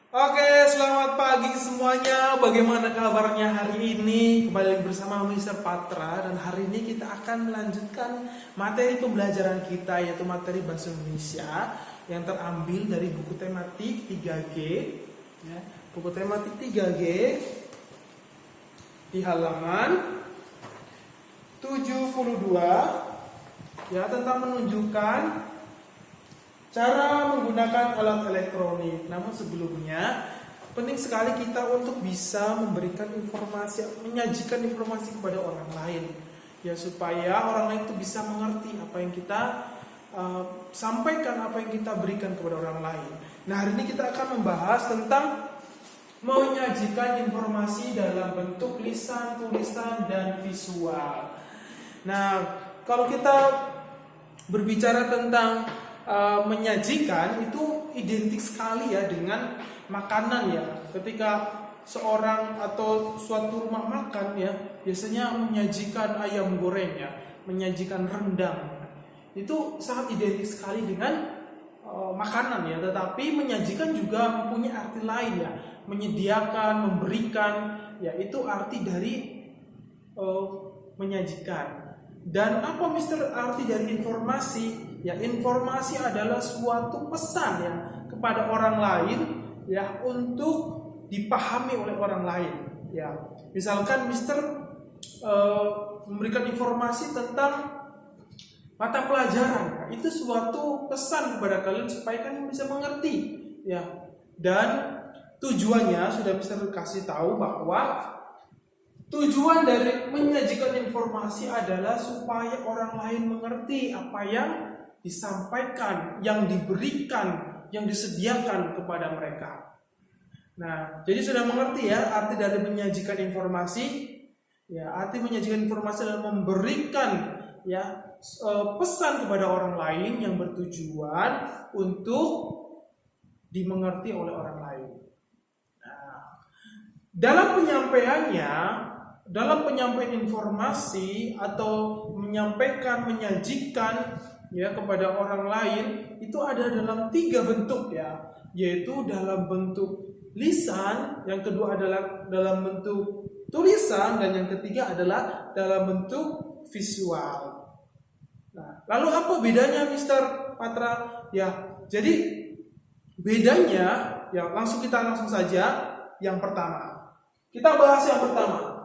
Oke, selamat pagi semuanya. Bagaimana kabarnya hari ini? Kembali lagi bersama Mister Patra dan hari ini kita akan melanjutkan materi pembelajaran kita yaitu materi bahasa Indonesia yang terambil dari buku tematik 3G ya. Buku tematik 3G di halaman 72 ya, tentang menunjukkan cara menggunakan alat elektronik. Namun sebelumnya penting sekali kita untuk bisa memberikan informasi, menyajikan informasi kepada orang lain ya, supaya orang lain itu bisa mengerti apa yang kita sampaikan, apa yang kita berikan kepada orang lain. Nah, hari ini kita akan membahas tentang menyajikan informasi dalam bentuk lisan, tulisan, dan visual. Nah, kalau kita berbicara tentang menyajikan, itu identik sekali ya dengan makanan ya. Ketika seorang atau suatu rumah makan ya, biasanya menyajikan ayam goreng ya, menyajikan rendang. Itu sangat identik sekali dengan makanan ya. Tetapi menyajikan juga mempunyai arti lain ya, menyediakan, memberikan ya, itu arti dari menyajikan. Dan apa Mister arti dari informasi? Ya, informasi adalah suatu pesan ya kepada orang lain ya, untuk dipahami oleh orang lain ya. Misalkan Mister memberikan informasi tentang mata pelajaran, itu suatu pesan kepada kalian supaya kalian bisa mengerti ya. Dan tujuannya sudah Mister kasih tahu bahwa tujuan dari menyajikan informasi adalah supaya orang lain mengerti apa yang disampaikan, yang diberikan, yang disediakan kepada mereka. Nah, jadi sudah mengerti ya arti dari menyajikan informasi. Ya, arti menyajikan informasi adalah memberikan ya pesan kepada orang lain yang bertujuan untuk dimengerti oleh orang lain. Nah, dalam penyampaian informasi atau menyajikan ya kepada orang lain, itu ada dalam 3 bentuk ya, yaitu dalam bentuk lisan, yang kedua adalah dalam bentuk tulisan, dan yang ketiga adalah dalam bentuk visual. Nah, lalu apa bedanya Mister Patra? Ya, jadi bedanya ya kita langsung saja yang pertama. Kita bahas yang pertama.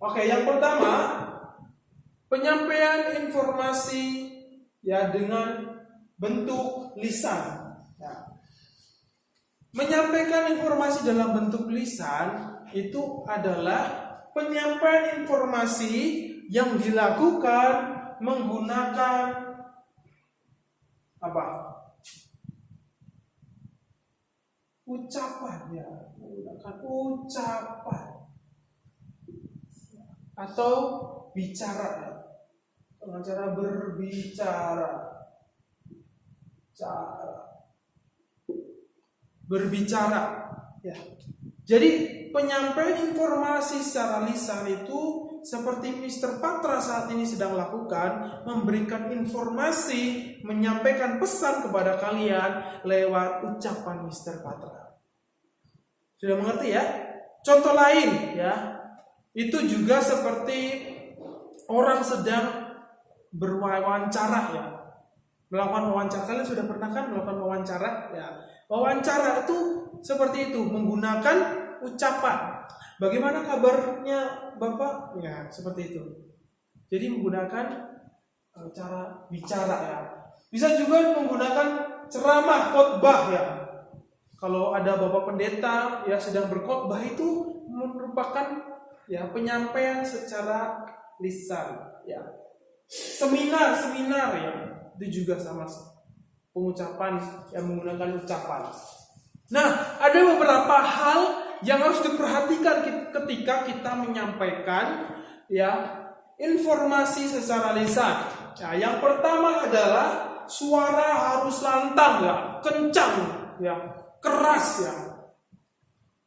Oke, yang pertama, penyampaian informasi ya dengan bentuk lisan. Ya. Menyampaikan informasi dalam bentuk lisan itu adalah penyampaian informasi yang dilakukan menggunakan apa? Ucapan ya, menggunakan ucapan atau bicara ya. Dengan cara berbicara ya. Jadi penyampaian informasi secara lisan itu seperti Mister Patra saat ini sedang lakukan, memberikan informasi, menyampaikan pesan kepada kalian lewat ucapan Mister Patra. Sudah mengerti ya? Contoh lain ya, itu juga seperti orang sedang berwawancara ya, melakukan wawancara. Kalian sudah pernah kan melakukan wawancara ya? Wawancara itu seperti itu, menggunakan ucapan. Bagaimana kabarnya Bapak? Ya, seperti itu. Jadi menggunakan cara bicara ya. Bisa juga menggunakan ceramah, khotbah ya. Kalau ada Bapak pendeta ya sedang berkhotbah, itu merupakan ya penyampaian secara lisan ya. Seminar ya, itu juga sama pengucapan yang menggunakan ucapan. Nah, ada beberapa hal yang harus diperhatikan ketika kita menyampaikan ya informasi secara lisan. Ya, yang pertama adalah suara harus lantang ya, kencang ya, keras ya.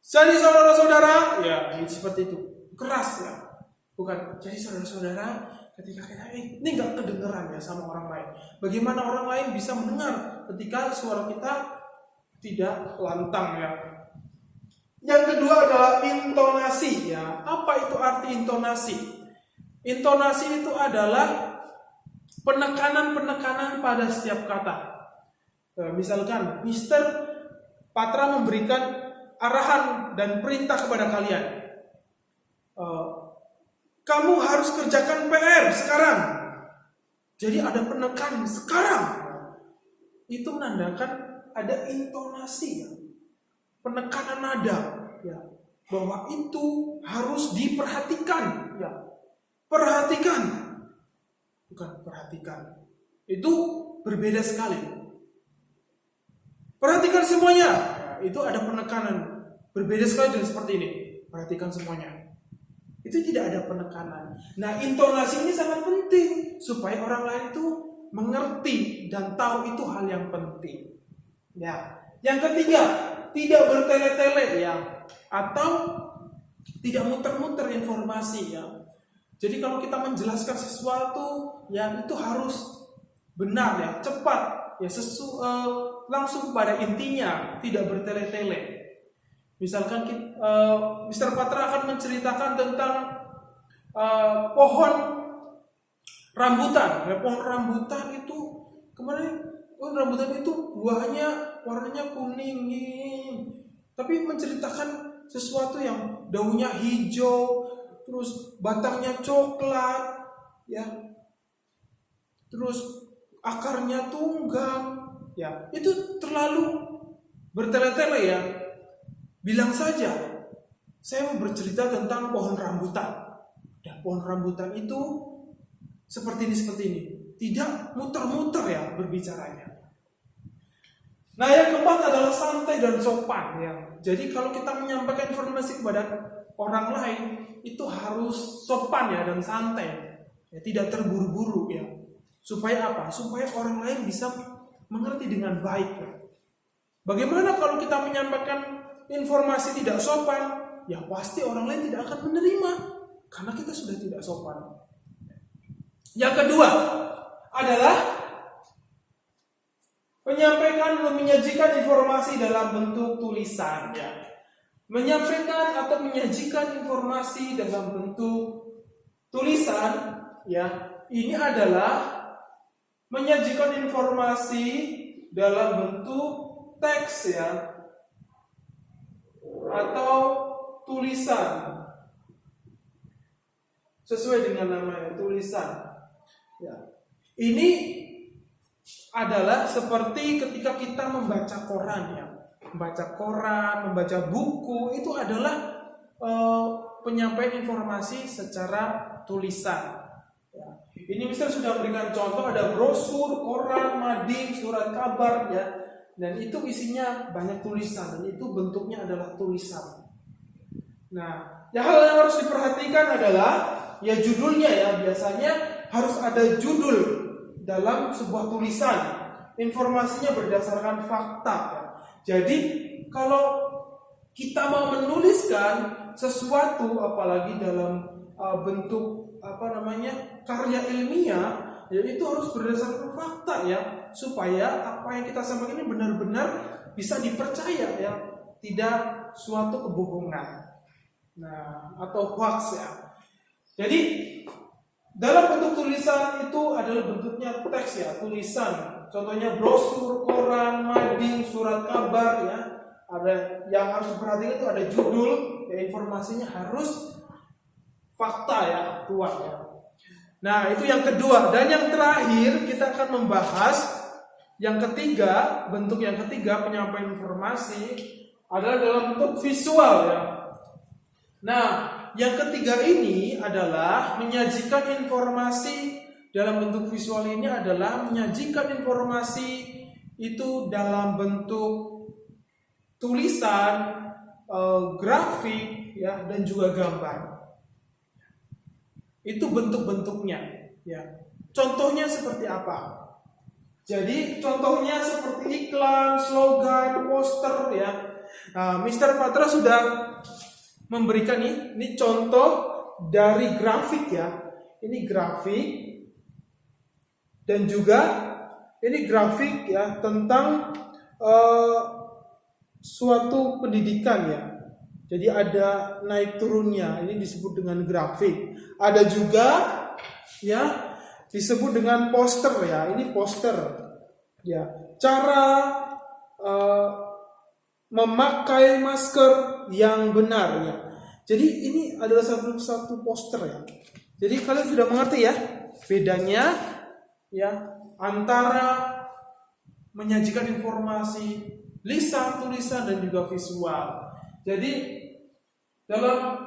Jadi saudara-saudara ya, seperti itu, keras ya. Bukan jadi saudara-saudara ketika kita ini nggak kedengeran ya sama orang lain. Bagaimana orang lain bisa mendengar ketika suara kita tidak lantang ya. Yang kedua adalah intonasi ya. Apa itu arti intonasi? Intonasi itu adalah penekanan-penekanan pada setiap kata. Misalkan Mr. Patra memberikan arahan dan perintah kepada kalian. Kamu harus kerjakan PR sekarang. Jadi ada penekanan sekarang. Itu menandakan ada intonasi ya. Penekanan nada ya. Bahwa itu harus diperhatikan ya. Perhatikan. Bukan perhatikan. Itu berbeda sekali. Perhatikan semuanya. Itu ada penekanan. Berbeda sekali dengan seperti ini. Perhatikan semuanya. Itu tidak ada penekanan. Nah, intonasi ini sangat penting supaya orang lain itu mengerti dan tahu itu hal yang penting. Ya. Yang ketiga, tidak bertele-tele ya, atau tidak muter-muter informasi ya. Jadi kalau kita menjelaskan sesuatu ya itu harus benar ya, cepat ya, langsung pada intinya, tidak bertele-tele. Misalkan Mr. Patra akan menceritakan tentang pohon rambutan. Ya, pohon rambutan itu kemarin pohon rambutan itu buahnya warnanya kuning, tapi menceritakan sesuatu yang daunnya hijau, terus batangnya coklat, ya, terus akarnya tunggang, ya, itu terlalu bertele-tele ya. Bilang saja, saya mau bercerita tentang pohon rambutan. Dan pohon rambutan itu seperti ini. Tidak muter-muter ya berbicaranya. Nah, yang keempat adalah santai dan sopan ya. Jadi kalau kita menyampaikan informasi kepada orang lain itu harus sopan ya dan santai. Ya, tidak terburu-buru ya. Supaya apa? Supaya orang lain bisa mengerti dengan baik ya. Bagaimana kalau kita menyampaikan informasi tidak sopan? Ya pasti orang lain tidak akan menerima karena kita sudah tidak sopan. Yang kedua adalah menyajikan informasi dalam bentuk tulisan ya. Menyampaikan atau menyajikan informasi dalam bentuk tulisan ya, ini adalah menyajikan informasi dalam bentuk teks ya, atau tulisan sesuai dengan namanya, tulisan ya. Ini adalah seperti ketika kita membaca koran ya, membaca buku, itu adalah penyampaian informasi secara tulisan ya. Ini misalnya sudah berikan contoh, ada brosur, koran, mading, surat kabar ya. Dan itu isinya banyak tulisan, dan itu bentuknya adalah tulisan. Nah, hal yang harus diperhatikan adalah ya judulnya ya, biasanya harus ada judul dalam sebuah tulisan. Informasinya berdasarkan fakta ya. Jadi kalau kita mau menuliskan sesuatu apalagi dalam bentuk karya ilmiah, ya itu harus berdasarkan fakta ya, supaya apa yang kita sampaikan ini benar-benar bisa dipercaya ya, tidak suatu kebohongan. Nah, atau hoax ya. Jadi dalam bentuk tulisan itu adalah bentuknya teks ya, tulisan. Contohnya brosur, koran, mading, surat kabar ya. Ada yang harus diperhatikan itu ada judul, ya informasinya harus fakta ya, kuat ya. Nah, itu yang kedua. Dan yang terakhir kita akan membahas yang ketiga, bentuk yang ketiga penyampaian informasi adalah dalam bentuk visual ya. Nah, yang ketiga ini adalah menyajikan informasi dalam bentuk visual, ini adalah menyajikan informasi itu dalam bentuk tulisan, grafik ya, dan juga gambar. Itu bentuk-bentuknya ya. Contohnya seperti apa? Jadi contohnya seperti iklan, slogan, poster ya. Nah, Mr. Patra sudah memberikan ini contoh dari grafik ya. Ini grafik dan juga ini grafik ya tentang suatu pendidikan ya. Jadi ada naik turunnya, ini disebut dengan grafik. Ada juga ya disebut dengan poster ya, ini poster ya. Cara memakai masker yang benar ya. Jadi ini adalah satu poster ya. Jadi kalian sudah mengerti ya bedanya ya antara menyajikan informasi lisan, tulisan dan juga visual. Jadi dalam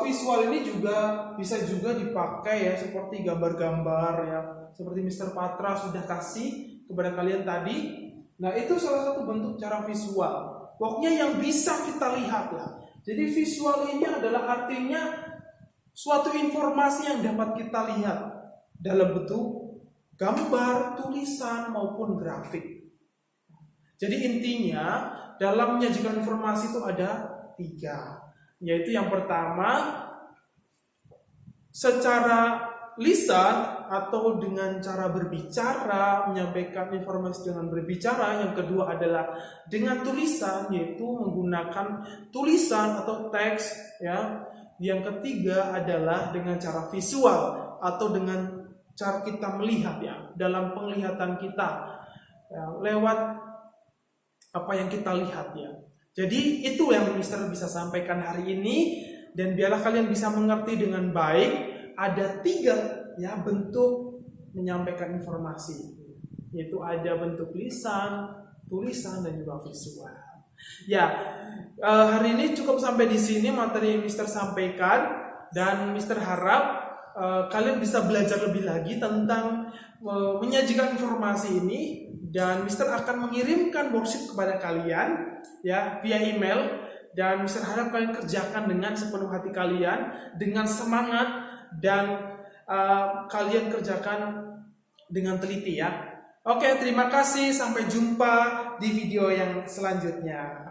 visual ini juga bisa juga dipakai ya seperti gambar-gambar ya, seperti Mr. Patra sudah kasih kepada kalian tadi. Nah, itu salah satu bentuk cara visual. Pokoknya yang bisa kita lihat ya. Jadi visual ini adalah artinya suatu informasi yang dapat kita lihat dalam bentuk gambar, tulisan maupun grafik. Jadi intinya dalam menyajikan informasi itu ada 3. Yaitu yang pertama secara lisan atau dengan cara berbicara, menyampaikan informasi dengan berbicara. Yang kedua adalah dengan tulisan, yaitu menggunakan tulisan atau teks ya. Yang ketiga adalah dengan cara visual atau dengan cara kita melihat ya, dalam penglihatan kita ya, lewat apa yang kita lihat ya. Jadi itu yang Mister bisa sampaikan hari ini, dan biarlah kalian bisa mengerti dengan baik. Ada 3 ya bentuk menyampaikan informasi, yaitu ada bentuk lisan, tulisan dan juga visual. Ya, hari ini cukup sampai di sini materi yang Mister sampaikan, dan Mister harap kalian bisa belajar lebih lagi tentang menyajikan informasi ini. Dan Mister akan mengirimkan worksheet kepada kalian ya via email, dan Mister harap kalian kerjakan dengan sepenuh hati kalian, dengan semangat, dan kalian kerjakan dengan teliti ya. Oke, terima kasih, sampai jumpa di video yang selanjutnya.